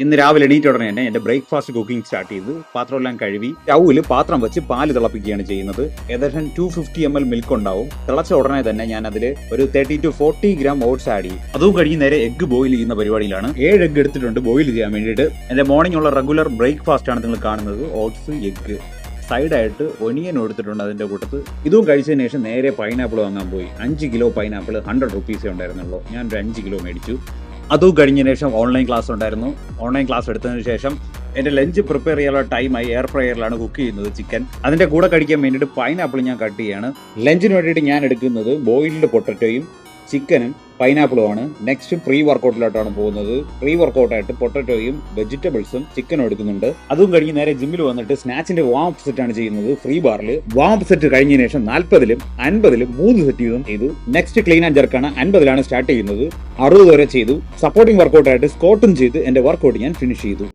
ഇന്ന് രാവിലെ എണീറ്റ ഉടനെ തന്നെ എന്റെ ബ്രേക്ക്ഫാസ്റ്റ് കുക്കിംഗ് സ്റ്റാർട്ട് ചെയ്ത് പാത്രമെല്ലാം കഴുകി സ്റ്റൗവിൽ പാത്രം വെച്ച് പാല് തിളപ്പിക്കുകയാണ് ചെയ്യുന്നത്. ഏകദേശം 250 ml മിൽക്ക് ഉണ്ടാവും. തിളച്ച ഉടനെ തന്നെ ഞാൻ അതിൽ ഒരു 30 to 40 gram ഓട്സ് ആഡ് ചെയ്യും. അതും കഴിഞ്ഞ് നേരെ എഗ്ഗ് ബോയിൽ ചെയ്യുന്ന പരിപാടിയിലാണ്. 7 എഗ്ഗ് എടുത്തിട്ടുണ്ട് ബോയിൽ ചെയ്യാൻ വേണ്ടിയിട്ട്. എന്റെ മോർണിംഗ് ഉള്ള റെഗുലർ ബ്രേക്ക്ഫാസ്റ്റ് ആണ് നിങ്ങൾ കാണുന്നത്. ഓട്സ്, എഗ്ഗ്, സൈഡായിട്ട് ഒനിയൻ എടുത്തിട്ടുണ്ട് അതിന്റെ കൂട്ടത്ത്. ഇതും കഴിച്ചതിന് ശേഷം നേരെ പൈനാപ്പിൾ വാങ്ങാൻ പോയി. 5 കിലോ പൈനാപ്പിൾ 100 rupees ഉണ്ടായിരുന്നുള്ളൂ. ഞാൻ ഒരു 5 കിലോ മേടിച്ചു. അതും കഴിഞ്ഞതിന് ശേഷം ഓൺലൈൻ ക്ലാസ് ഉണ്ടായിരുന്നു. ഓൺലൈൻ ക്ലാസ് എടുത്തതിന് ശേഷം എൻ്റെ ലഞ്ച് പ്രിപ്പയർ ചെയ്യാനുള്ള ടൈമായി. എയർ ഫ്രയറിലാണ് കുക്ക് ചെയ്യുന്നത് ചിക്കൻ. അതിൻ്റെ കൂടെ കഴിക്കാൻ വേണ്ടിയിട്ട് പൈനാപ്പിൾ ഞാൻ കട്ട് ചെയ്യാണ്. ലഞ്ചിന് വേണ്ടിയിട്ട് ഞാൻ എടുക്കുന്നത് ബോയിൽഡ് പൊട്ടറ്റോയും ചിക്കനും പൈനാപ്പിളുമാണ്. നെക്സ്റ്റ് പ്രീ വർക്കൗട്ടിലോട്ടാണ് പോകുന്നത്. പ്രീ വർക്കൗട്ടായിട്ട് പൊട്ടറ്റോയും വെജിറ്റബിൾസും ചിക്കനും എടുക്കുന്നുണ്ട്. അതും കഴിഞ്ഞ് നേരെ ജിമ്മിൽ വന്നിട്ട് സ്നാച്ചിന്റെ വാം സെറ്റ് ആണ് ചെയ്യുന്നത്. ഫ്രീ ബാറിൽ വാം സെറ്റ് കഴിഞ്ഞതിന് ശേഷം 40-ലും 50-ലും 3 സെറ്റ് വീതം ചെയ്തു. നെക്സ്റ്റ് ക്ലീൻ ആൻഡ് ജർക്കാണ്. 50-ലാണ് സ്റ്റാർട്ട് ചെയ്യുന്നത്. 60 വരെ ചെയ്തു. സപ്പോർട്ടിംഗ് വർക്കൗട്ടായിട്ട് സ്ക്വാട്ടും ചെയ്ത് എന്റെ വർക്കൗട്ട് ഞാൻ ഫിനിഷ് ചെയ്തു.